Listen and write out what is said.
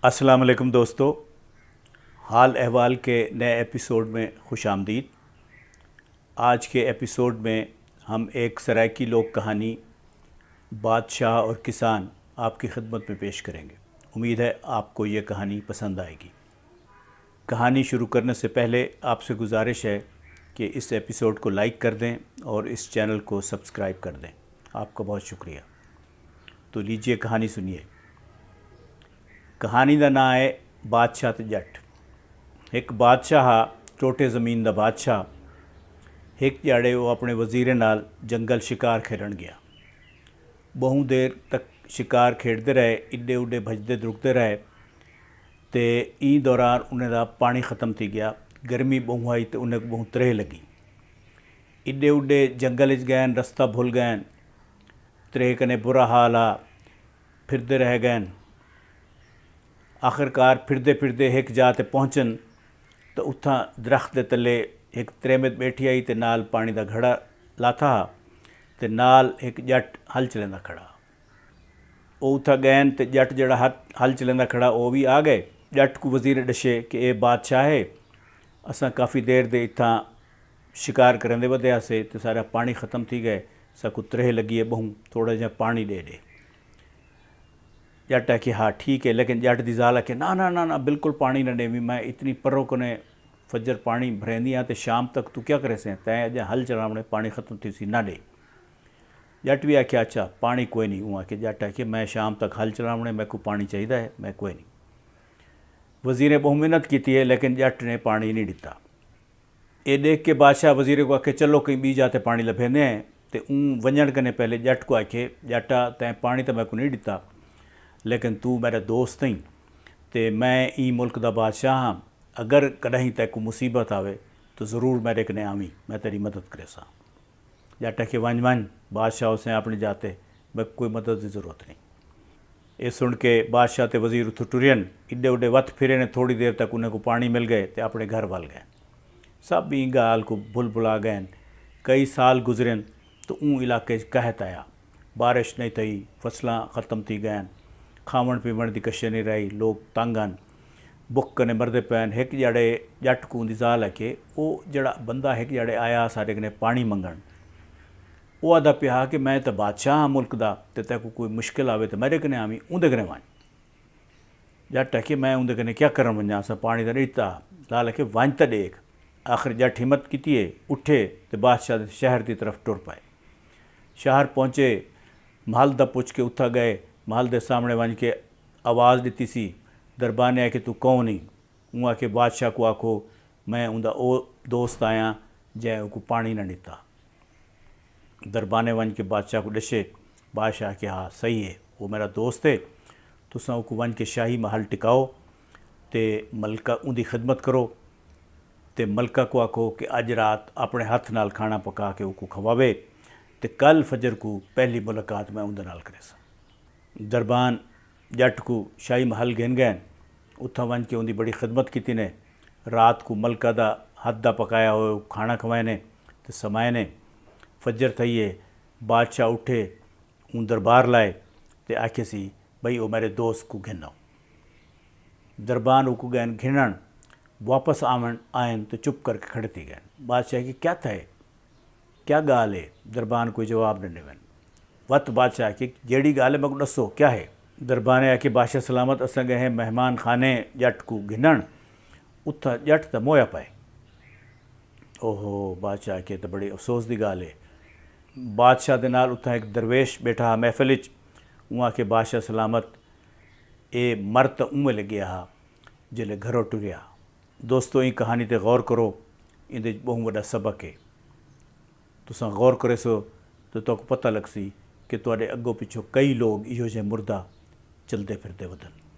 السلام علیکم دوستو، حال احوال کے نئے ایپیسوڈ میں خوش آمدید۔ آج کے ایپیسوڈ میں ہم ایک سرائیکی لوک کہانی بادشاہ اور کسان آپ کی خدمت میں پیش کریں گے۔ امید ہے آپ کو یہ کہانی پسند آئے گی۔ کہانی شروع کرنے سے پہلے آپ سے گزارش ہے کہ اس ایپیسوڈ کو لائک کر دیں اور اس چینل کو سبسکرائب کر دیں۔ آپ کا بہت شکریہ۔ تو لیجئے کہانی سنیے۔ کہانی دا نام ہے بادشاہ تے جٹ۔ ایک بادشاہ چھوٹے زمین دا بادشاہ ایک جاڑے وہ اپنے وزیرے نال جنگل شکار کھیلن گیا۔ بہت دیر تک شکار کھیڈتے رہے، اڈے اڈے بھجتے درکتے رہے تے این دوران انہیں دا پانی ختم تھی گیا۔ گرمی بہت آئی تو انہیں بہت ترہ لگی۔ اڈے اڈے جنگل گئن، رستہ بھول گئن، ترہ کنے برا حال آ، پھردے رہ گئن۔ آخرکار پھردے پھردے ایک جا تے پہنچن تو اتھاں درخت دے تلے ایک تریمت بیٹھی آئی تے نال پانی دا گھڑا لاتا تے نال ایک جٹ ہل چلیندا کھڑا۔ وہ اتھا گئن تے جٹ جڑا ہل چلیندا کھڑا وہ بھی آ گئے۔ جٹ کو وزیر ڈشے کہ اے بادشاہ ہے، اساں کافی دیر دے اتھاں شکار کرن دے ودیا سے تے سارا پانی ختم تھی گئے، ساکو ترہ لگی ہے، بہت تھوڑا جہا پانی دے دے۔ جٹ ہے کہ ہاں ٹھیک ہے، لیکن جٹ دی زال ہے کہ نا بالکل پانی نہ دے، میں اتنی پروں کنے فجر پانی بھریندی ہاں تے شام تک تو کیا کرے سے تیں اجا ہل چلاونے پانی ختم تھی سی نہ دے۔ جٹ بھی آکھیا اچھا پانی کوئی نہیں، ہوں کہ جٹ ہے کہ میں شام تک ہل چلاونے، میں کو پانی چاہیے ہے، میں کوئی نہیں۔ وزیر بہت محنت کیتی ہے لیکن جٹ نے پانی نہیں دیتا۔ یہ دیکھ کے بادشاہ وزیر کو آکھے چلو کہیں بی جاتے پانی لبھیندے ہیں تے ونجن کنے پہلے جٹ کو آکھے جٹا تیں پانی تو میں کو نہیں دیتا لیکن تو میرا دوست نہیں تے میں ای ملک دا بادشاہ ہاں، اگر کدہیں تے کو مصیبت آوے تو ضرور میرے کنے آویں، میں تیری مدد کرے سا۔ جٹ کہ ون بادشاہ اسے اپنے جاتے، میں کوئی مدد دی ضرورت نہیں۔ یہ سن کے بادشاہ تے وزیر اتھو ٹرین، اڈے اڈے وت پھرے نے، تھوڑی دیر تک انہیں کو پانی مل گئے تے اپنے گھر وال گئے۔ سب این گال کو بھلا گئے۔ کئی سال گزرن تو اون علاقے قحط آیا، بارش نہیں تھی، فصلاں ختم تھی گئن، کھاون پیون دی کشے نہیں رہی، لوگ تنگ ہن، بک کنے مردے پین۔ ایک جڑے جٹ کو دی زال ہے کہ وہ جڑا بندہ ایک جڑے آیا سارے کنے پانی منگن، وہ آدھا پیا کہ میں تو بادشاہ ہاں ملک دا تے کو کوئی مشکل آوے تو میرے کنے آویں، اندے کنے وان۔ جٹ ہے کہ میں اندے کنے کیا کرن ونجا، سا پانی دا نہیں دیتا۔ لال ہے کہ وان تا دیکھ۔ آخر جٹ ہمت کیتی ہے، اٹھے تے بادشاہ شہر دی طرف ٹر پائے۔ شہر پہنچے، محل دا پوچھ کے اتھا گئے، محل دے سامنے ون کے آواز دیتی سی، دربانے ہے کہ تو کون نہیں؟ وہاں کہ بادشاہ کو آکھو میں اندہ او دوست آیا جے کو پانی نہ دیتا۔ دربانے ون کے بادشاہ کو ڈشے، بادشاہ کہ ہاں صحیح ہے، وہ میرا دوست ہے، تو ساں کو ون کے شاہی محل ٹکاؤ تے ملکہ ان دی خدمت کرو تے ملکہ کو آکھو کہ اج رات اپنے ہاتھ نال کھانا پکا کے کو کھواوے تے کل فجر کو پہلی ملاقات میں اندے نال کرے سا۔ دربان جٹ کو شاہی محل گھن گئے، اتھا ون کے ان دی بڑی خدمت کیتی نے، رات کو ملکہ دا ہاتھ دا پکایا ہوئے کھانا کھوائے نے تے سمائے نے۔ فجر تھئیے، بادشاہ اٹھے، ان دربار لائے تے آکھے سی بھئی وہ میرے دوست کو گھنو۔ دربان کو گئن گھنن، واپس آئن تو چپ کر کے کھڑے تھی گئے۔ بادشاہ کہ کیا تھے، کیا گال ہے؟ دربان کوئی جواب نہ دیون۔ وت بادشاہ کہ جیڑی گال ہے میں کو دسو کیا ہے؟ دربانے آکے بادشاہ سلامت اساں گئے ہیں مہمان خانے جٹ کو گھنن، اتھا جٹ تا مویا پائے۔ اوہو بادشاہ کہ تو بڑی افسوس دی گال ہے۔ بادشاہ دے نال اتھا ایک درویش بیٹھا محفل وچ، وہاں کے بادشاہ سلامت اے مرد اوے لگیا ہا جلے گھروں ٹریا۔ دوستو این کہانی تے غور کرو، ان دے بہت بڑا سبق ہے۔ تساں غور کرے سو تو تو کو پتہ لگ سی کہ تواڈے اگوں پچھوں کئی لوگ ایہو جے مردہ چلدے پھردے ودن۔